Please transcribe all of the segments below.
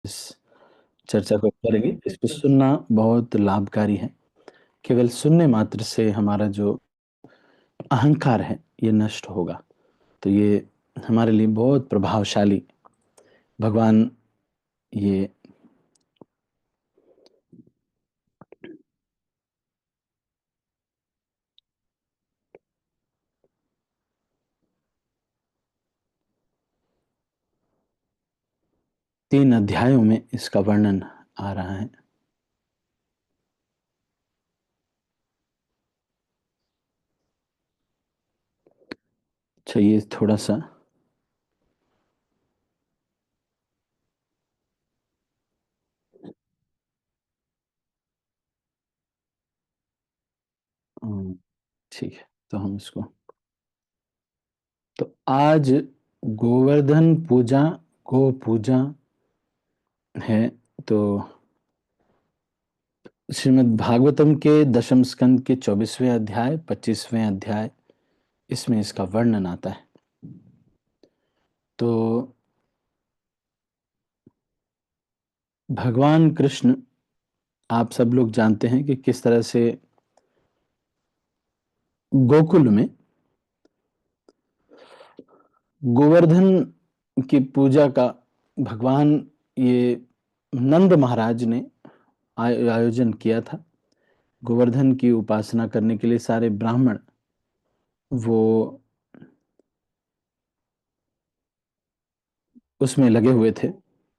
इस चर्चा को करेंगे। इसको सुनना बहुत लाभकारी है। केवल सुनने मात्र से हमारा जो अहंकार है ये नष्ट होगा। तो ये हमारे लिए बहुत प्रभावशाली भगवान ये 3 अध्यायों में इसका वर्णन आ रहा है। अच्छा, ये थोड़ा-सा ठीक है, तो हम इसको तो आज गोवर्धन पूजा, गो पूजा है। तो श्रीमद् भागवतम के दशम स्कंद के 24वें अध्याय, 25वें अध्याय, इसमें इसका वर्णन आता है। तो भगवान कृष्ण, आप सब लोग जानते हैं कि किस तरह से गोकुल में गोवर्धन की पूजा का भगवान ये नंद महाराज ने आयोजन किया था। गोवर्धन की उपासना करने के लिए सारे ब्राह्मण वो उसमें लगे हुए थे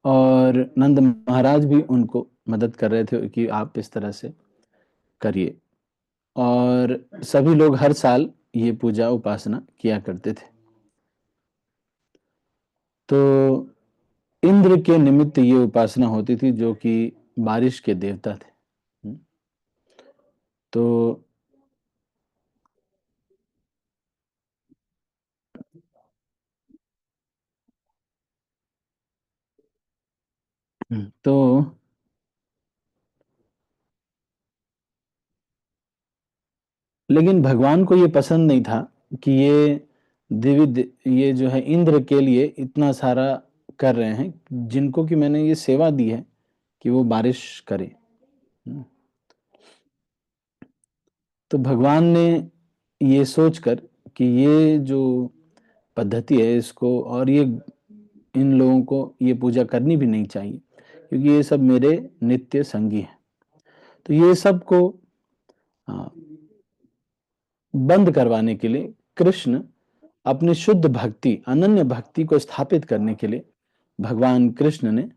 और नंद महाराज भी उनको मदद कर रहे थे कि आप इस तरह से करिए। और सभी लोग हर साल ये पूजा उपासना किया करते थे। तो इंद्र के निमित्त ये उपासना होती थी, जो कि बारिश के देवता थे। तो तो लेकिन भगवान को ये पसंद नहीं था कि ये जो है इंद्र के लिए इतना सारा कर रहे हैं, जिनको कि मैंने ये सेवा दी है कि वो बारिश करे। तो भगवान ने ये सोचकर कि ये जो पद्धति है इसको और ये इन लोगों को ये पूजा करनी भी नहीं चाहिए, क्योंकि ये सब मेरे नित्य संगी हैं। तो ये सबको बंद करवाने के लिए कृष्ण अपनी शुद्ध भक्ति, अनन्य भक्ति को स्थापित करने के लिए भगवान कृष्ण ने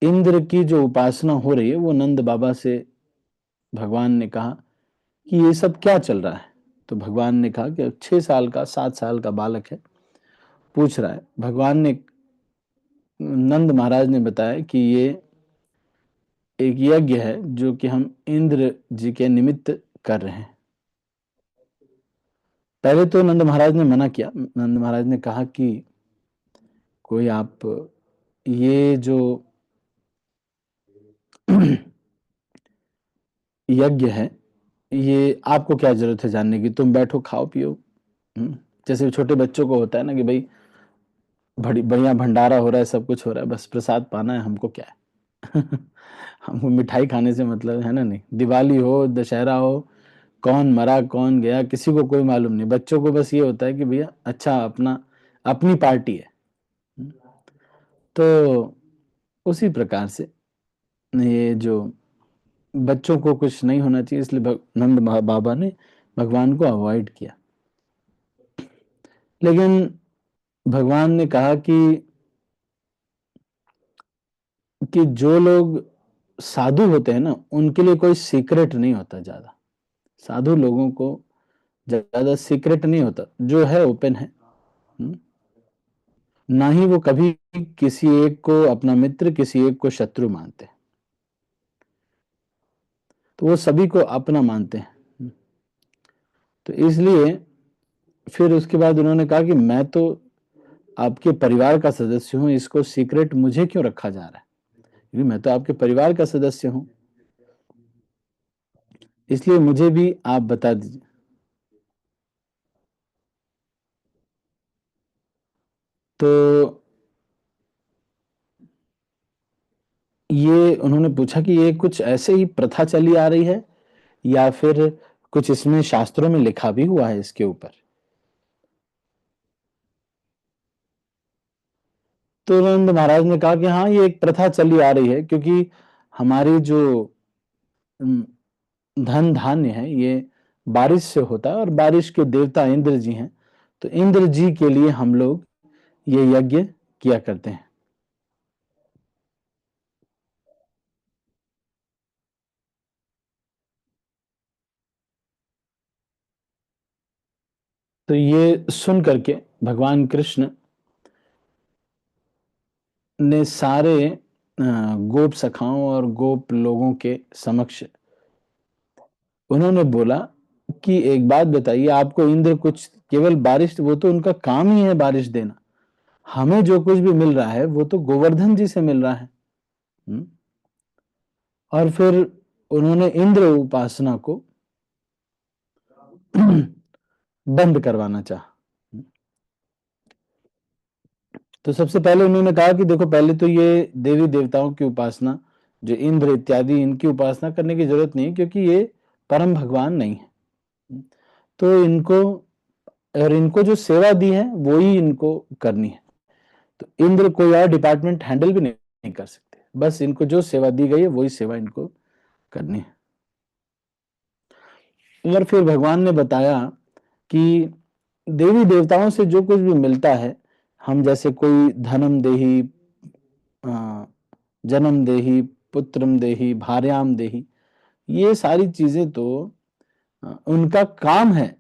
इंद्र की जो उपासना हो रही है वो नंद बाबा से भगवान ने कहा कि ये सब क्या चल रहा है। तो भगवान ने कहा कि 6 साल का 7 साल का बालक है, पूछ रहा है। भगवान ने नंद महाराज ने बताया कि ये एक यज्ञ है जो कि हम इंद्र जी के निमित्त कर रहे हैं। पहले तो नंद महाराज ने मना किया। नंद महाराज ने कहा कि कोई आप ये जो यज्ञ है ये आपको क्या जरूरत है जानने की, तुम बैठो खाओ पियो। जैसे छोटे बच्चों को होता है ना कि भाई बड़ी बढ़िया भंडारा हो रहा है, सब कुछ हो रहा है, बस प्रसाद पाना है, हमको क्या है। हमको मिठाई खाने से मतलब है ना। नहीं, दिवाली हो, दशहरा हो, कौन मरा कौन गया किसी को कोई मालूम नहीं। बच्चों को बस ये होता है कि भैया अच्छा अपना अपनी पार्टी है। तो उसी प्रकार से ये जो बच्चों को कुछ नहीं होना चाहिए, इसलिए नंद बाबा ने भगवान को अवॉइड किया। लेकिन भगवान ने कहा कि जो लोग साधु होते हैं ना उनके लिए कोई सीक्रेट नहीं होता ज्यादा। साधु लोगों को ज्यादा सीक्रेट नहीं होता, जो है ओपन है। ना ही वो कभी किसी एक को अपना मित्र, किसी एक को शत्रु मानते। तो वो सभी को अपना मानते हैं। तो इसलिए फिर उसके बाद उन्होंने कहा कि मैं तो आपके परिवार का सदस्य हूं, इसको सीक्रेट मुझे क्यों रखा जा रहा है, क्योंकि मैं तो आपके परिवार का सदस्य हूं, इसलिए मुझे भी आप बता दीजिए। तो ये उन्होंने पूछा कि ये कुछ ऐसे ही प्रथा चली आ रही है या फिर कुछ इसमें शास्त्रों में लिखा भी हुआ है इसके ऊपर। तो नंद महाराज ने कहा कि हाँ, ये एक प्रथा चली आ रही है, क्योंकि हमारी जो धन धान्य है ये बारिश से होता है और बारिश के देवता इंद्र जी हैं, तो इंद्र जी के लिए हम लोग ये यज्ञ किया करते हैं। तो ये सुन करके भगवान कृष्ण ने सारे गोप सखाओं और गोप लोगों के समक्ष उन्होंने बोला कि एक बात बताइए, आपको इंद्र कुछ केवल बारिश, वो तो उनका काम ही है बारिश देना, हमें जो कुछ भी मिल रहा है वो तो गोवर्धन जी से मिल रहा है। और फिर उन्होंने इंद्र उपासना को बंद करवाना चाहा। तो सबसे पहले उन्होंने कहा कि देखो, पहले तो ये देवी देवताओं की उपासना, जो इंद्र इत्यादि, इनकी उपासना करने की जरूरत नहीं, क्योंकि ये परम भगवान नहीं है। तो इनको, और इनको जो सेवा दी है वो ही इनको करनी है। तो इंद्र कोई और डिपार्टमेंट हैंडल भी नहीं कर सकते, बस इनको जो सेवा दी गई है वही सेवा इनको करनी है। और फिर भगवान ने बताया कि देवी देवताओं से जो कुछ भी मिलता है, हम जैसे कोई धनम देही, जन्म देही, पुत्रम देही, भार्याम देही, ये सारी चीजें तो उनका काम है।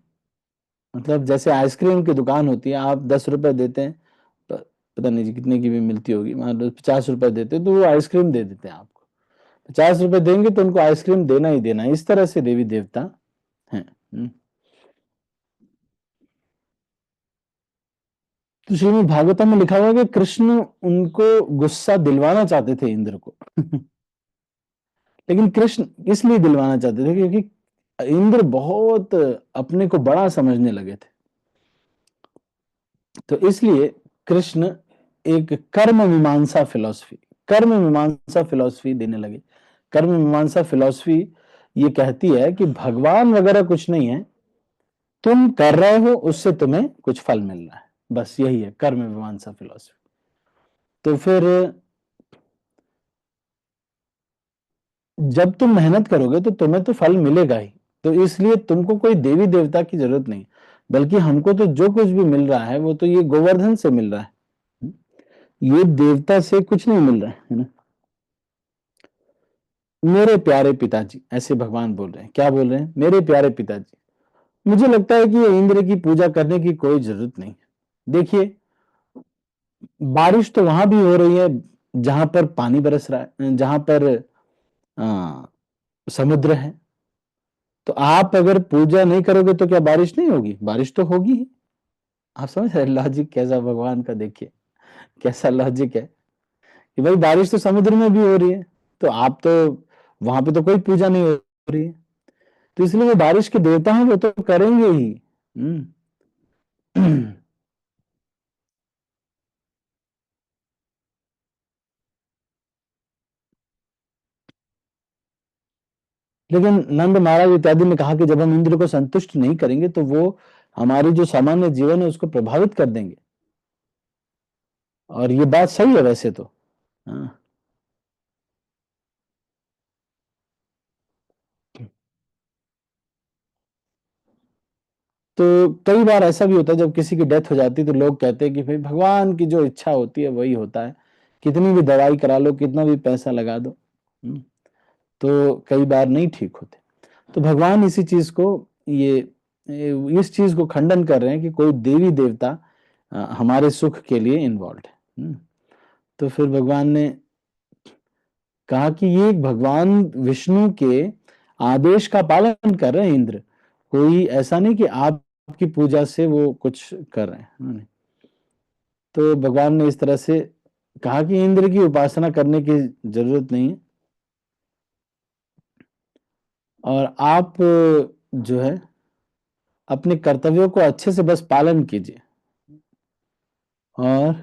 मतलब जैसे आइसक्रीम की दुकान होती है, आप 10 रुपए देते हैं, पता नहीं जी कितने की भी मिलती होगी, मान लो 50 रुपए देते हैं, तो वो आइसक्रीम दे देते हैं आपको। 50 रुपए देंगे तो उनको आइसक्रीम देना ही देना है। इस तरह से देवी देवता हैं। तो श्रीमद् भागवतम में लिखा हुआ है कि कृष्ण उनको गुस्सा दिलवाना चाहते थे इंद्र को। लेकिन कृष्ण इसलिए दिलवाना चाहते थे क्योंकि इंद्र बहुत अपने को बड़ा समझने लगे थे। तो इसलिए कृष्ण एक कर्म मीमांसा फिलॉसफी देने लगे। कर्म मीमांसा फिलॉसफी ये कहती है कि भगवान वगैरह कुछ नहीं है, तुम कर रहे हो उससे तुम्हें कुछ फल मिल रहा है, बस यही है कर्म मीमांसा फिलॉसफी। तो फिर जब तुम मेहनत करोगे तो तुम्हें तो फल मिलेगा ही। तो इसलिए तुमको कोई देवी देवता की जरूरत नहीं, बल्कि हमको तो जो कुछ भी मिल रहा है वो तो ये गोवर्धन से मिल रहा है, ये देवता से कुछ नहीं मिल रहा है ना। मेरे प्यारे पिताजी, ऐसे भगवान बोल रहे हैं। क्या बोल रहे हैं? मेरे प्यारे पिताजी, मुझे लगता है कि ये इंद्र की पूजा करने की कोई जरूरत नहीं है। देखिए, बारिश तो वहां भी हो रही है जहां पर पानी बरस रहा है, जहां पर समुद्र है। तो आप अगर पूजा नहीं करोगे तो क्या बारिश नहीं होगी? बारिश तो होगी ही। आप समझ रहे लॉजिक कैसा भगवान का? देखिए कैसा लॉजिक है कि भाई बारिश तो समुद्र में भी हो रही है, तो आप तो वहां पे तो कोई पूजा नहीं हो रही है, तो इसलिए वो बारिश के देवता हैं, वो तो करेंगे ही। लेकिन नंद महाराज इत्यादि ने कहा कि जब हम इंद्र को संतुष्ट नहीं करेंगे तो वो हमारी जो सामान्य जीवन है उसको प्रभावित कर देंगे। और ये बात सही है वैसे तो। हाँ। तो कई बार ऐसा भी होता है, जब किसी की डेथ हो जाती है तो लोग कहते हैं कि भाई भगवान की जो इच्छा होती है वही होता है, कितनी भी दवाई करा लो, कितना भी पैसा लगा दो, तो कई बार नहीं ठीक होते। तो भगवान इसी चीज को, ये इस चीज को खंडन कर रहे हैं कि कोई देवी देवता हमारे सुख के लिए इन्वॉल्व है। तो फिर भगवान ने कहा कि ये भगवान विष्णु के आदेश का पालन कर रहे हैं इंद्र, कोई ऐसा नहीं कि आपकी पूजा से वो कुछ कर रहे हैं। तो भगवान ने इस तरह से कहा कि इंद्र की उपासना करने की जरूरत नहीं है, और आप जो है अपने कर्तव्यों को अच्छे से बस पालन कीजिए। और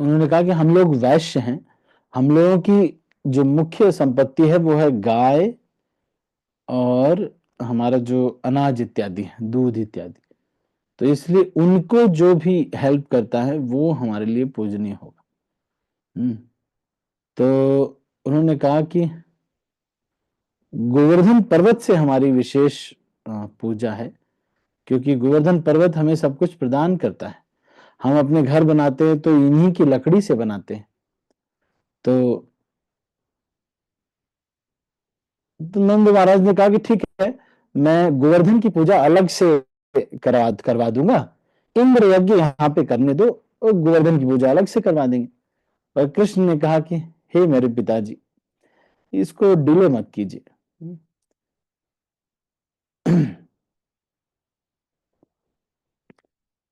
उन्होंने कहा कि हम लोग वैश्य हैं, हम लोगों की जो मुख्य संपत्ति है वो है गाय और हमारा जो अनाज इत्यादि है, दूध इत्यादि। तो इसलिए उनको जो भी हेल्प करता है वो हमारे लिए पूजनीय होगा। तो उन्होंने कहा कि गोवर्धन पर्वत से हमारी विशेष पूजा है, क्योंकि गोवर्धन पर्वत हमें सब कुछ प्रदान करता है। हम अपने घर बनाते हैं तो इन्हीं की लकड़ी से बनाते हैं। तो नंद महाराज ने कहा कि ठीक है, मैं गोवर्धन की पूजा अलग से करवा दूंगा, इंद्र यज्ञ यहाँ पे करने दो और गोवर्धन की पूजा अलग से करवा देंगे। और कृष्ण ने कहा कि हे मेरे पिताजी, इसको डिले मत कीजिए।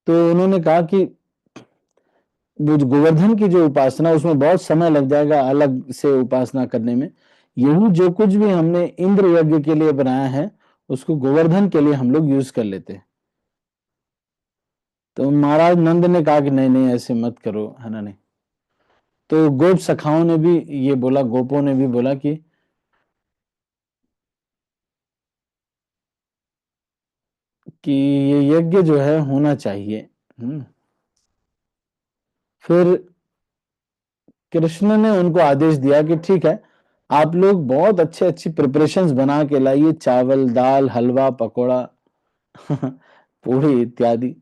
तो उन्होंने कहा कि वो जो गोवर्धन की जो उपासना, उसमें बहुत समय लग जाएगा अलग से उपासना करने में। यही जो कुछ भी हमने इंद्र यज्ञ के लिए बनाया है उसको गोवर्धन के लिए हम लोग यूज कर लेते हैं। तो महाराज नंद ने कहा कि नहीं नहीं, ऐसे मत करो, है ना, नहीं। तो गोप सखाओं ने भी ये बोला, गोपों ने भी बोला कि ये यज्ञ जो है होना चाहिए। फिर कृष्ण ने उनको आदेश दिया कि ठीक है, आप लोग बहुत अच्छे अच्छी प्रिपरेशंस बना के लाइए, चावल दाल हलवा पकोड़ा पूरी इत्यादि,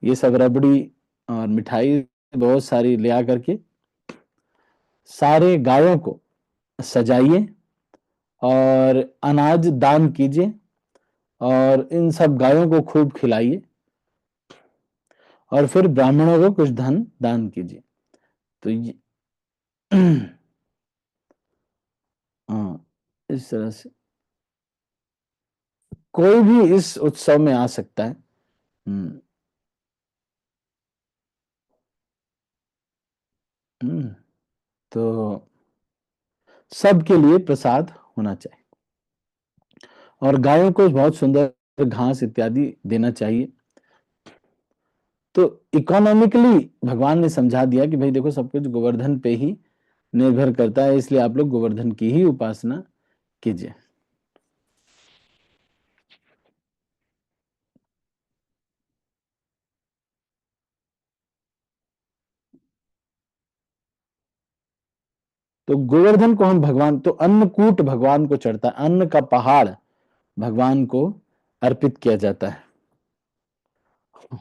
ये सब रबड़ी और मिठाई बहुत सारी ले आकर के सारे गायों को सजाइए और अनाज दान कीजिए और इन सब गायों को खूब खिलाइए और फिर ब्राह्मणों को कुछ धन दान कीजिए। तो ये हाँ, इस तरह से कोई भी इस उत्सव में आ सकता है। हम्म, तो सबके लिए प्रसाद होना चाहिए और गायों को बहुत सुंदर घास इत्यादि देना चाहिए। तो इकोनॉमिकली भगवान ने समझा दिया कि भाई देखो, सब कुछ गोवर्धन पे ही निर्भर करता है, इसलिए आप लोग गोवर्धन की ही उपासना कीजिए। तो गोवर्धन को हम भगवान, तो अन्नकूट भगवान को चढ़ता है, अन्न का पहाड़ भगवान को अर्पित किया जाता है।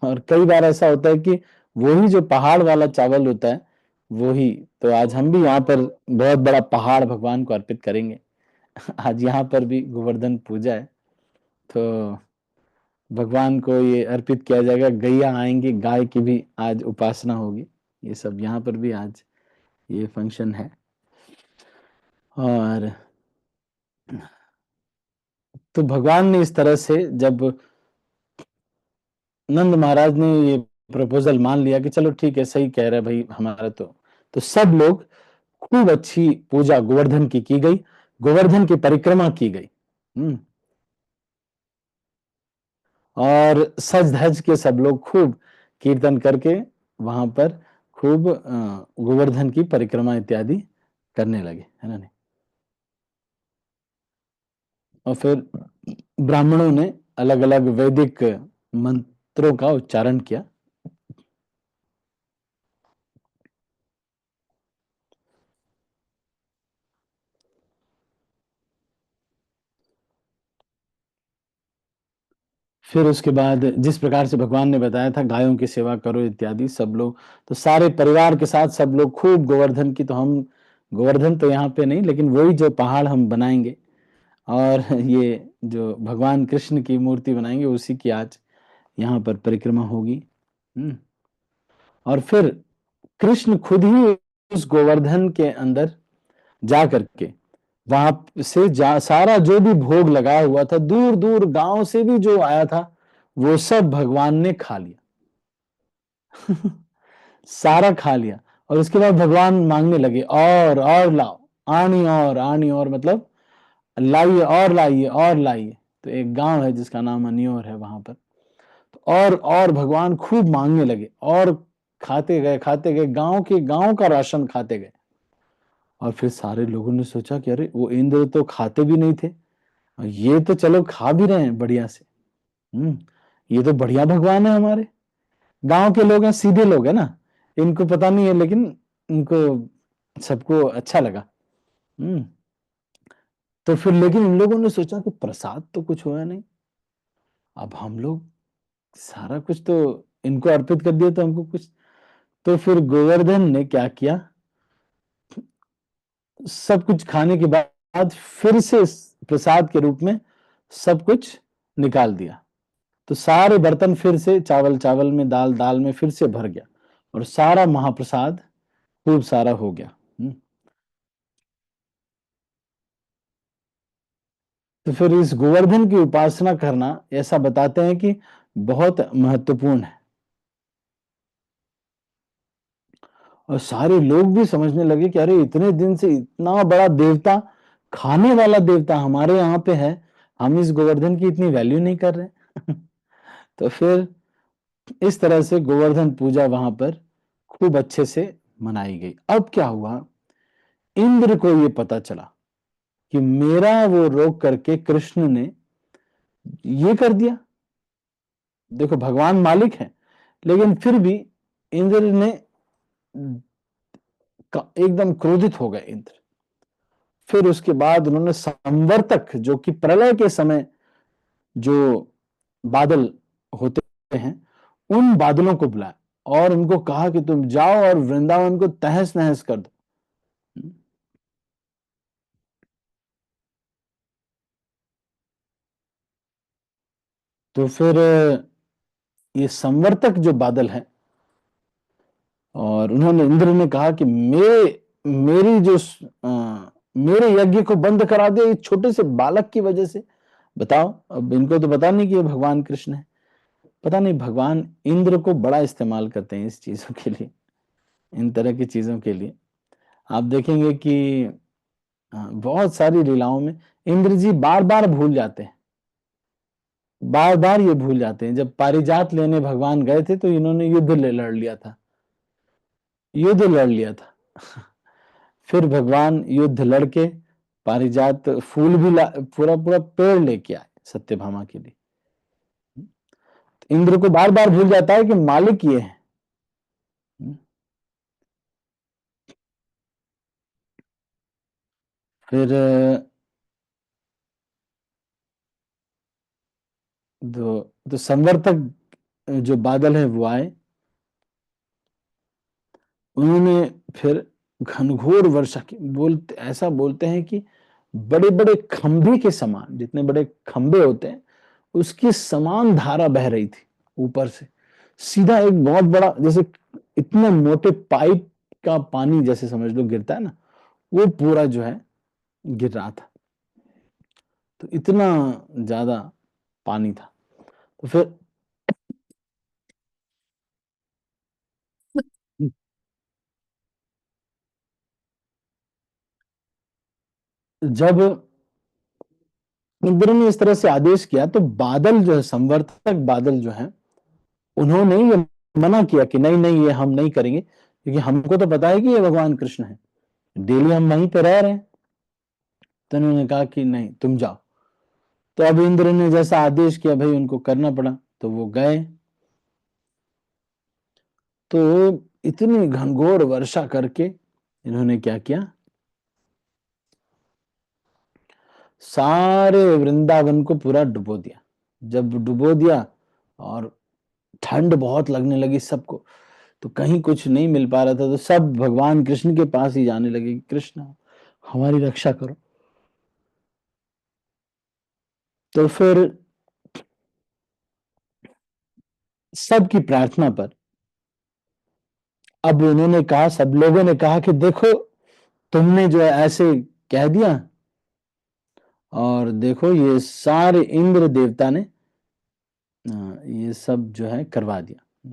और कई बार ऐसा होता है कि वही जो पहाड़ वाला चावल होता है वही, तो आज हम भी यहाँ पर बहुत बड़ा पहाड़ भगवान को अर्पित करेंगे। आज यहाँ पर भी गोवर्धन पूजा है, तो भगवान को ये अर्पित किया जाएगा, गैया आएंगी, गाय की भी आज उपासना होगी। ये सब यहाँ पर भी आज ये फंक्शन है। और तो भगवान ने इस तरह से, जब नंद महाराज ने ये प्रपोजल मान लिया कि चलो ठीक है, सही कह रहा है भाई हमारा, तो सब लोग खूब अच्छी पूजा गोवर्धन की गई, गोवर्धन की परिक्रमा की गई। और सज धज के सब लोग खूब कीर्तन करके वहां पर खूब गोवर्धन की परिक्रमा इत्यादि करने लगे, है ना, नहीं। और फिर ब्राह्मणों ने अलग अलग वैदिक मंत्रों का उच्चारण किया। फिर उसके बाद जिस प्रकार से भगवान ने बताया था, गायों की सेवा करो इत्यादि, सब लोग, तो सारे परिवार के साथ सब लोग खूब गोवर्धन की, तो हम गोवर्धन तो यहाँ पे नहीं, लेकिन वही जो पहाड़ हम बनाएंगे और ये जो भगवान कृष्ण की मूर्ति बनाएंगे उसी की आज यहाँ पर परिक्रमा होगी। और फिर कृष्ण खुद ही उस गोवर्धन के अंदर जा करके वहां से सारा जो भी भोग लगाया हुआ था, दूर दूर गांव से भी जो आया था, वो सब भगवान ने खा लिया। सारा खा लिया। और उसके बाद भगवान मांगने लगे, और लाओ, आनी और मतलब लाइए और लाइए और लाइए। तो एक गांव है जिसका नाम अनियोर है, वहां पर तो और भगवान खूब मांगने लगे और खाते गए, गांव का राशन खाते गए। और फिर सारे लोगों ने सोचा कि अरे वो इंद्र तो खाते भी नहीं थे, और ये तो चलो खा भी रहे हैं बढ़िया से। ये तो बढ़िया भगवान है हमारे। गांव के लोग हैं, सीधे लोग हैं ना, इनको पता नहीं है, लेकिन इनको सबको अच्छा लगा। हम्म तो फिर लेकिन इन लोगों ने सोचा कि प्रसाद तो कुछ हुआ नहीं, अब हम लोग सारा कुछ तो इनको अर्पित कर दिया, तो हमको कुछ। तो फिर गोवर्धन ने क्या किया, सब कुछ खाने के बाद फिर से प्रसाद के रूप में सब कुछ निकाल दिया। तो सारे बर्तन फिर से चावल चावल में, दाल दाल में फिर से भर गया, और सारा महाप्रसाद खूब सारा हो गया। तो फिर इस गोवर्धन की उपासना करना, ऐसा बताते हैं कि बहुत महत्वपूर्ण है। और सारे लोग भी समझने लगे कि अरे इतने दिन से इतना बड़ा देवता, खाने वाला देवता हमारे यहाँ पे है, हम इस गोवर्धन की इतनी वैल्यू नहीं कर रहे। तो फिर इस तरह से गोवर्धन पूजा वहां पर खूब अच्छे से मनाई गई। अब क्या हुआ, इंद्र को ये पता चला कि मेरा वो रोक करके कृष्ण ने ये कर दिया। देखो भगवान मालिक है, लेकिन फिर भी इंद्र ने एकदम क्रोधित हो गए इंद्र। फिर उसके बाद उन्होंने संवर्तक, जो कि प्रलय के समय जो बादल होते हैं, उन बादलों को बुलाया और उनको कहा कि तुम जाओ और वृंदावन को तहस नहस कर दो। तो फिर ये संवर्तक जो बादल है, और उन्होंने, इंद्र ने कहा कि मेरी जो मेरे यज्ञ को बंद करा दे इस छोटे से बालक की वजह से। बताओ, अब इनको तो पता नहीं कि ये भगवान कृष्ण है। पता नहीं भगवान इंद्र को बड़ा इस्तेमाल करते हैं इस चीजों के लिए, इन तरह की चीजों के लिए। आप देखेंगे कि बहुत सारी लीलाओं में इंद्र जी बार बार भूल जाते हैं, बार बार ये भूल जाते हैं। जब पारिजात लेने भगवान गए थे, तो इन्होंने युद्ध लड़ लिया था, युद्ध लड़ लिया था। फिर भगवान युद्ध लड़के पारिजात फूल भी पूरा पूरा पेड़ लेके आए सत्यभामा के लिए। इंद्र को बार बार भूल जाता है कि मालिक ये है। फिर तो संवर्तक जो बादल है वो आए, उन्होंने फिर घनघोर वर्षा की, बोलते ऐसा बोलते हैं कि बड़े बड़े खंभे के समान, जितने बड़े खंभे होते हैं उसकी समान धारा बह रही थी ऊपर से। सीधा एक बहुत बड़ा, जैसे इतने मोटे पाइप का पानी जैसे समझ लो गिरता है ना, वो पूरा जो है गिर रहा था। तो इतना ज्यादा पानी था। तो फिर जब इंद्र ने इस तरह से आदेश किया, तो बादल जो है, संवर्तक बादल जो है, उन्होंने ये मना किया कि नहीं नहीं, ये हम नहीं करेंगे, क्योंकि हमको तो पता है कि ये भगवान कृष्ण है, डेली हम वहीं पे रह रहे हैं। तो उन्होंने कहा कि नहीं, तुम जाओ। तो अब इंद्र ने जैसा आदेश किया भाई, उनको करना पड़ा, तो वो गए। तो इतनी घनघोर वर्षा करके इन्होंने क्या किया, सारे वृंदावन को पूरा डुबो दिया। जब डुबो दिया और ठंड बहुत लगने लगी सबको, तो कहीं कुछ नहीं मिल पा रहा था, तो सब भगवान कृष्ण के पास ही जाने लगे, कृष्ण हमारी रक्षा करो। तो फिर सबकी प्रार्थना पर अब उन्होंने कहा, सब लोगों ने कहा कि देखो, तुमने जो है ऐसे कह दिया, और देखो ये सारे इंद्र देवता ने ये सब जो है करवा दिया।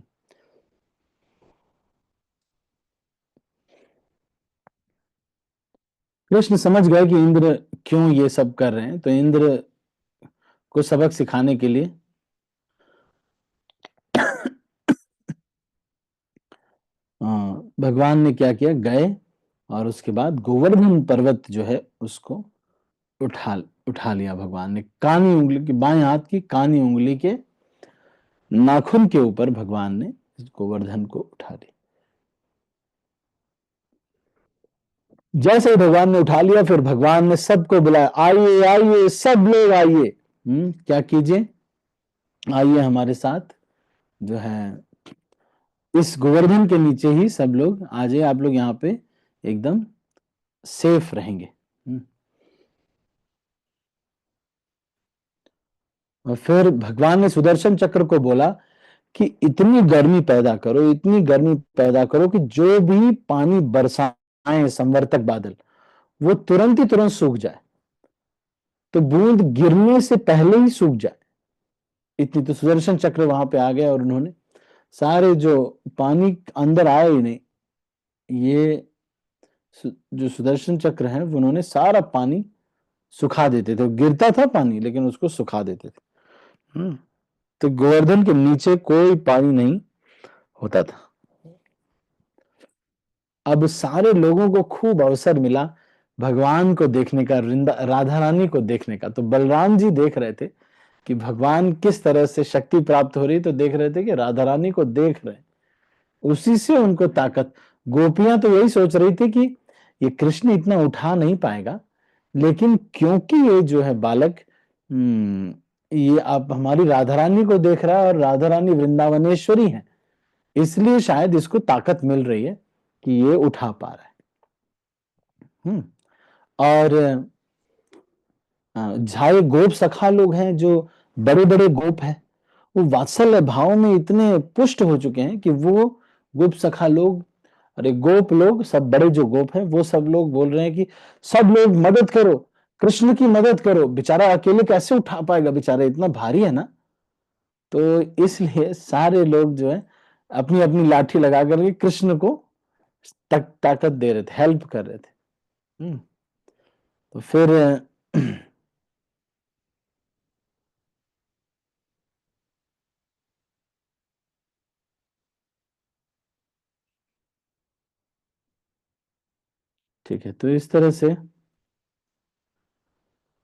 कृष्ण समझ गए कि इंद्र क्यों ये सब कर रहे हैं, तो इंद्र को सबक सिखाने के लिए भगवान ने क्या किया, गए और उसके बाद गोवर्धन पर्वत जो है उसको उठा उठा लिया भगवान ने। कानी उंगली की, बाएं हाथ की कानी उंगली के नाखून के ऊपर भगवान ने इस गोवर्धन को उठा लिया। जैसे ही भगवान ने उठा लिया, फिर भगवान ने सबको बुलाया, आइए आइए सब लोग आइए, क्या कीजिए, आइए हमारे साथ जो है इस गोवर्धन के नीचे ही सब लोग आ जाइए, आप लोग यहाँ पे एकदम सेफ रहेंगे। और फिर भगवान ने सुदर्शन चक्र को बोला कि इतनी गर्मी पैदा करो, इतनी गर्मी पैदा करो कि जो भी पानी बरसाएं संवर्तक बादल, वो तुरंत ही तुरंत सूख जाए, तो बूंद गिरने से पहले ही सूख जाए। इतनी तो सुदर्शन चक्र वहां पे आ गया और उन्होंने सारे जो पानी अंदर आया ही नहीं, ये जो सुदर्शन चक्र है उन्होंने सारा पानी सुखा देते थे। गिरता था पानी लेकिन उसको सुखा देते थे। तो गोवर्धन के नीचे कोई पानी नहीं होता था। अब सारे लोगों को खूब अवसर मिला भगवान को देखने का, राधा रानी को देखने का। तो बलराम जी देख रहे थे कि भगवान किस तरह से शक्ति प्राप्त हो रही, तो देख रहे थे कि राधा रानी को देख रहे, उसी से उनको ताकत। गोपियां तो यही सोच रही थी कि ये कृष्ण इतना उठा नहीं पाएगा, लेकिन क्योंकि ये जो है बालक ये आप हमारी राधा रानी को देख रहा है और राधा रानी वृंदावनेश्वरी है, इसलिए शायद इसको ताकत मिल रही है कि ये उठा पा रहा है। और झाए गोप सखा लोग हैं, जो बड़े बड़े गोप हैं, वो वात्सल्य भाव में इतने पुष्ट हो चुके हैं कि वो गोप सखा लोग, अरे गोप लोग सब, बड़े जो गोप हैं वो सब लोग बोल रहे हैं कि सब लोग मदद करो, कृष्ण की मदद करो, बेचारा अकेले कैसे उठा पाएगा, बेचारा इतना भारी है ना। तो इसलिए सारे लोग जो है अपनी अपनी लाठी लगा करके कृष्ण को ताकत दे रहे थे, हेल्प कर रहे थे। तो फिर ठीक है, तो इस तरह से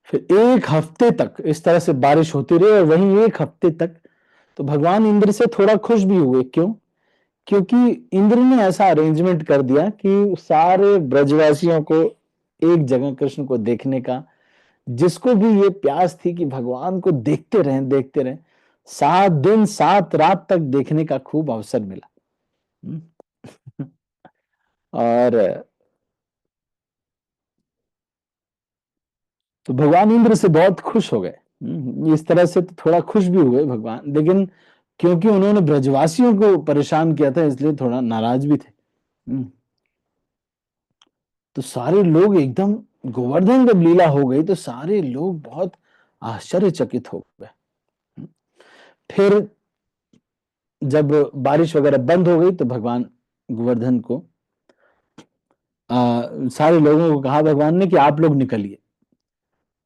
फिर एक हफ्ते तक इस तरह से बारिश होती रही, और वहीं एक हफ्ते तक तो भगवान इंद्र से थोड़ा खुश भी हुए। क्यों? क्योंकि इंद्र ने ऐसा अरेंजमेंट कर दिया कि सारे ब्रजवासियों को एक जगह कृष्ण को देखने का, जिसको भी ये प्यास थी कि भगवान को देखते रहें देखते रहें, 7 दिन 7 रात तक देखने का खूब अवसर मिला। और तो भगवान इंद्र से बहुत खुश हो गए। इस तरह से तो थोड़ा खुश भी हुए भगवान, लेकिन क्योंकि उन्होंने ब्रजवासियों को परेशान किया था इसलिए थोड़ा नाराज भी थे। तो सारे लोग एकदम, गोवर्धन जब लीला हो गई तो सारे लोग बहुत आश्चर्यचकित हो गए। फिर जब बारिश वगैरह बंद हो गई तो भगवान गोवर्धन को सारे लोगों को कहा भगवान ने कि आप लोग निकलिए,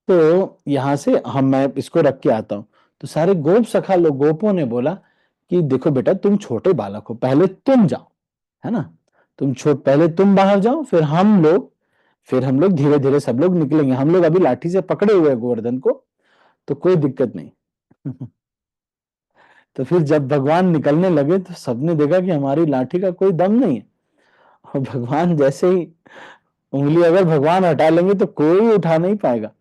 तो यहां से मैं इसको रख के आता हूं। तो सारे गोप सखा लोग, गोपों ने बोला कि देखो बेटा, तुम छोटे बालक हो, पहले तुम जाओ, है ना, पहले तुम बाहर जाओ, फिर हम लोग धीरे धीरे सब लोग निकलेंगे, हम लोग अभी लाठी से पकड़े हुए हैं गोवर्धन को, तो कोई दिक्कत नहीं। तो फिर जब भगवान निकलने लगे तो सबने देखा कि हमारी लाठी का कोई दम नहीं है, और भगवान जैसे ही उंगली अगर भगवान हटा लेंगे तो कोई उठा नहीं पाएगा।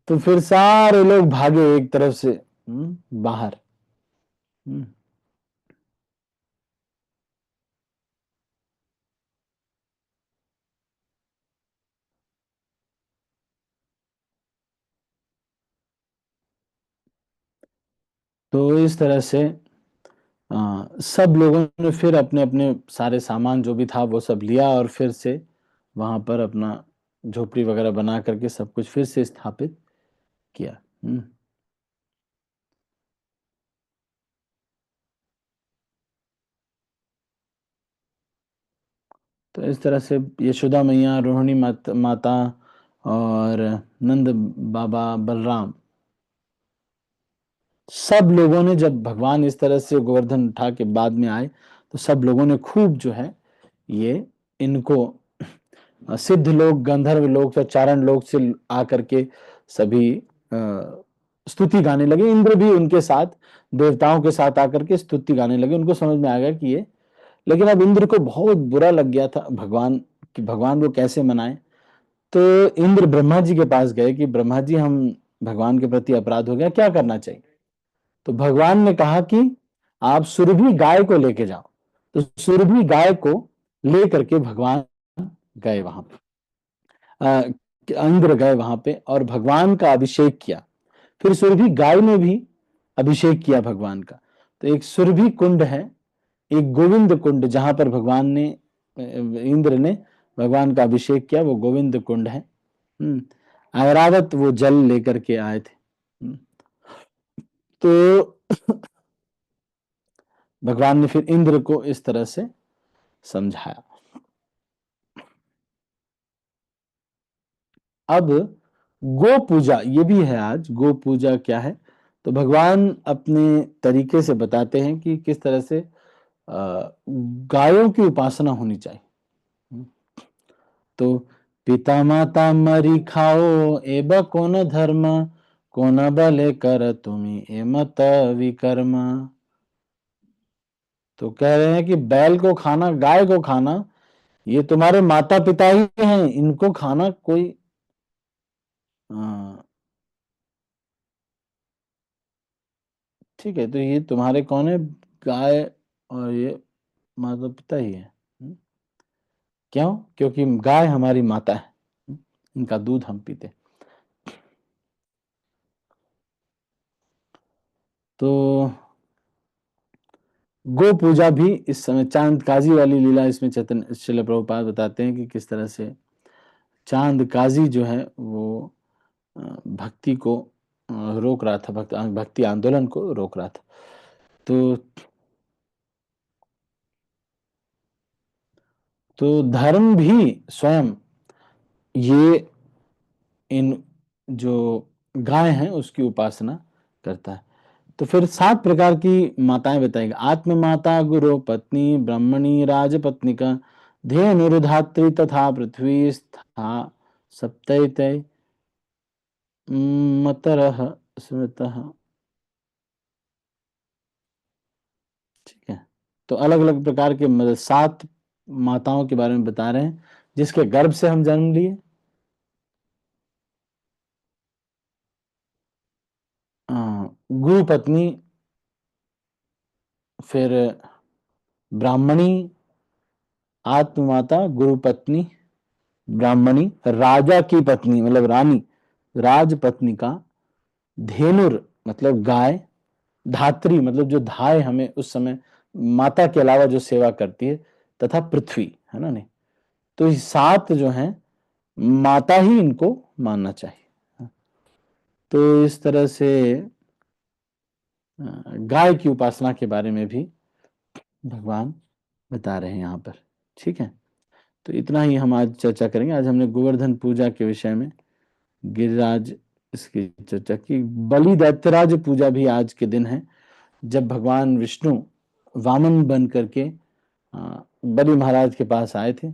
तो फिर सारे लोग भागे एक तरफ से बाहर। हम्म, तो इस तरह से सब लोगों ने फिर अपने अपने सारे सामान जो भी था वो सब लिया, और फिर से वहां पर अपना झोपड़ी वगैरह बना करके सब कुछ फिर से स्थापित किया। तो इस तरह से यशोदा मैया, रोहिणी माता और नंद बाबा, बलराम, सब लोगों ने, जब भगवान इस तरह से गोवर्धन उठा के बाद में आए, तो सब लोगों ने खूब जो है ये इनको सिद्ध लोग, गंधर्व लोग, चारण लोग से आकर के सभी स्तुति गाने लगे। इंद्र भी उनके साथ, देवताओं के साथ आकर के स्तुति गाने लगे। उनको समझ में आ गया कि ये, लेकिन अब इंद्र को बहुत बुरा लग गया था भगवान, कि भगवान को कैसे मनाए। तो इंद्र ब्रह्मा जी के पास गए कि ब्रह्मा जी, हम भगवान के प्रति अपराध हो गया, क्या करना चाहिए। तो भगवान ने कहा कि आप सुरभि गाय को लेके जाओ। तो सुरभि गाय को लेकर के भगवान गए वहां पे, इंद्र गए वहां पे और भगवान का अभिषेक किया। फिर सुरभि गाय ने भी अभिषेक किया भगवान का। तो एक सुरभि कुंड है, एक गोविंद कुंड, जहां पर भगवान ने, इंद्र ने भगवान का अभिषेक किया, वो गोविंद कुंड है। ऐरावत वो जल लेकर के आए थे। तो भगवान ने फिर इंद्र को इस तरह से समझाया। अब गो पूजा ये भी है आज। गो पूजा क्या है, तो भगवान अपने तरीके से बताते हैं कि किस तरह से गायों की उपासना होनी चाहिए। तो पिता माता मरी खाओ, एब कोन धर्म, कोन बले कर तुम्ही ए मत विकर्म। तो कह रहे हैं कि बैल को खाना, गाय को खाना, ये तुम्हारे माता पिता ही हैं, इनको खाना कोई ठीक है। तो ये तुम्हारे कौन है, गाय और ये माता पिता ही है। क्यों? क्योंकि गाय हमारी माता है, इनका दूध हम पीते। तो गो पूजा भी इस समय, चांद काजी वाली लीला इसमें चैतन्य श्रील प्रभुपाद बताते हैं कि किस तरह से चांद काजी जो है वो भक्ति को रोक रहा था, भक्ति आंदोलन को रोक रहा था। तो धर्म भी स्वयं ये इन जो गाय हैं उसकी उपासना करता है। तो फिर 7 प्रकार की माताएं बताएंगे। आत्म माता, गुरु पत्नी, ब्रह्मणी, राजपत्निका, धेनुर्धात्री तथा पृथ्वी स्था सप्तैते मतरः स्मृतः। ठीक है। तो अलग अलग प्रकार के, मतलब 7 माताओं के बारे में बता रहे हैं जिसके गर्भ से हम जन्म लिए। गुरु पत्नी, फिर ब्राह्मणी, आत्ममाता, गुरु पत्नी, ब्राह्मणी, राजा की पत्नी मतलब रानी, राजपत्नी का, धेनुर मतलब गाय, धात्री मतलब जो धाय हमें उस समय माता के अलावा जो सेवा करती है, तथा पृथ्वी, है ना। नहीं, तो ये 7 जो हैं माता ही इनको मानना चाहिए। तो इस तरह से गाय की उपासना के बारे में भी भगवान बता रहे हैं यहाँ पर। ठीक है। तो इतना ही हम आज चर्चा करेंगे। आज हमने गोवर्धन पूजा के विषय में, गिरिराज, इसकी चर्चा की। बलि दैत्यराज पूजा भी आज के दिन है, जब भगवान विष्णु वामन बन करके बलि महाराज के पास आए थे।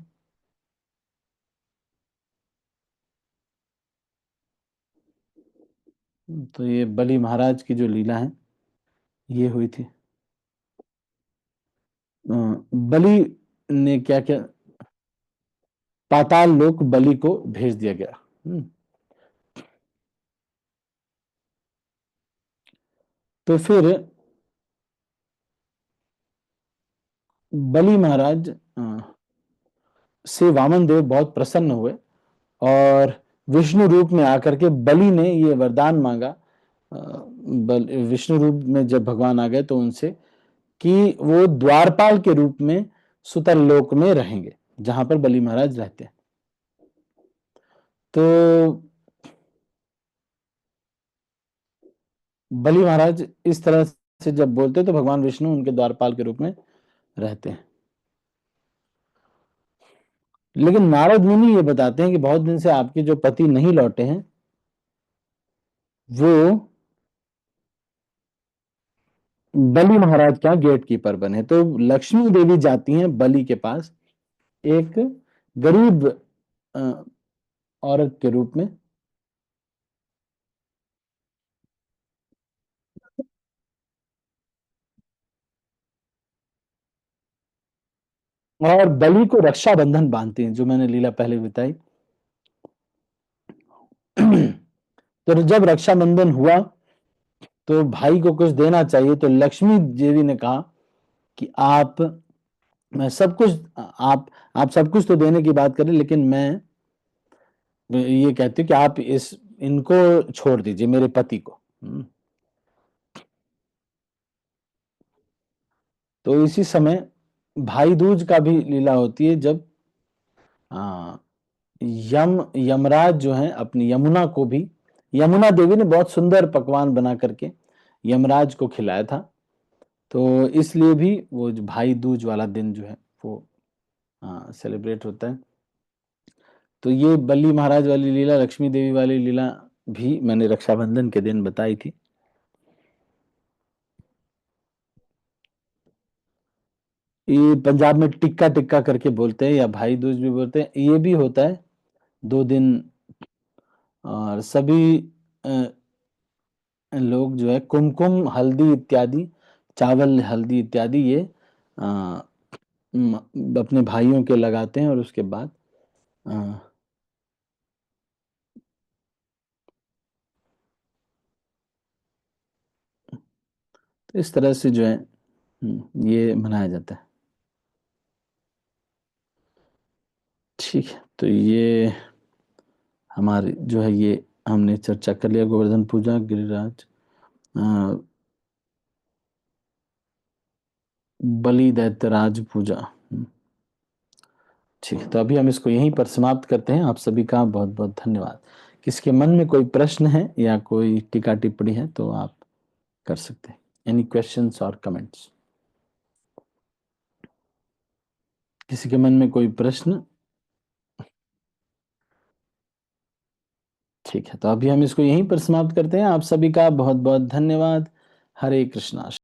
तो ये बलि महाराज की जो लीला है ये हुई थी। बलि ने क्या क्या, पाताल लोक बलि को भेज दिया गया। तो फिर बलि महाराज से वामन देव बहुत प्रसन्न हुए और विष्णु रूप में आकर के बलि ने ये वरदान मांगा। विष्णु रूप में जब भगवान आ गए तो उनसे कि वो द्वारपाल के रूप में सुतर लोक में रहेंगे, जहां पर बलि महाराज रहते हैं। तो बलि महाराज इस तरह से जब बोलते तो भगवान विष्णु उनके द्वारपाल के रूप में रहते हैं। लेकिन नारद मुनि ये बताते हैं कि बहुत दिन से आपके जो पति नहीं लौटे हैं, वो बलि महाराज का गेट कीपर बने। तो लक्ष्मी देवी जाती हैं बलि के पास एक गरीब अ, औरत के रूप में। और बलि को रक्षाबंधन बांधती हैं, जो मैंने लीला पहले बताई। तो जब रक्षाबंधन हुआ तो भाई को कुछ देना चाहिए, तो लक्ष्मी देवी ने कहा कि आप, मैं सब कुछ, आप सब कुछ तो देने की बात करें, लेकिन मैं ये कहती हूँ कि आप इस इनको छोड़ दीजिए, मेरे पति को। तो इसी समय भाई दूज का भी लीला होती है, जब आ, यमराज जो है अपनी यमुना को भी, यमुना देवी ने बहुत सुंदर पकवान बना करके यमराज को खिलाया था। तो इसलिए भी वो जो भाई दूज वाला दिन जो है वो सेलिब्रेट होता है। तो ये बल्ली महाराज वाली लीला, लक्ष्मी देवी वाली लीला भी मैंने रक्षाबंधन के दिन बताई थी। ये पंजाब में टिक्का टिक्का करके बोलते हैं, या भाई दूज भी बोलते हैं, ये भी होता है 2 दिन। और सभी लोग जो है कुमकुम, हल्दी इत्यादि, चावल हल्दी इत्यादि, ये अपने भाइयों के लगाते हैं, और उसके बाद अ, तो इस तरह से जो है ये मनाया जाता है। ठीक है, तो ये हमारी जो है, ये हमने चर्चा कर लिया गोवर्धन पूजा, गिरिराज, अ, बलि दैत्यराज पूजा। ठीक है, तो अभी हम इसको यहीं पर समाप्त करते हैं। आप सभी का बहुत बहुत धन्यवाद। किसी के मन में कोई प्रश्न है या कोई टीका टिप्पणी है तो आप कर सकते हैं। एनी क्वेश्चंस और कमेंट्स? किसी के मन में कोई प्रश्न? ठीक है, तो अभी हम इसको यहीं पर समाप्त करते हैं। आप सभी का बहुत बहुत धन्यवाद। हरे कृष्णा।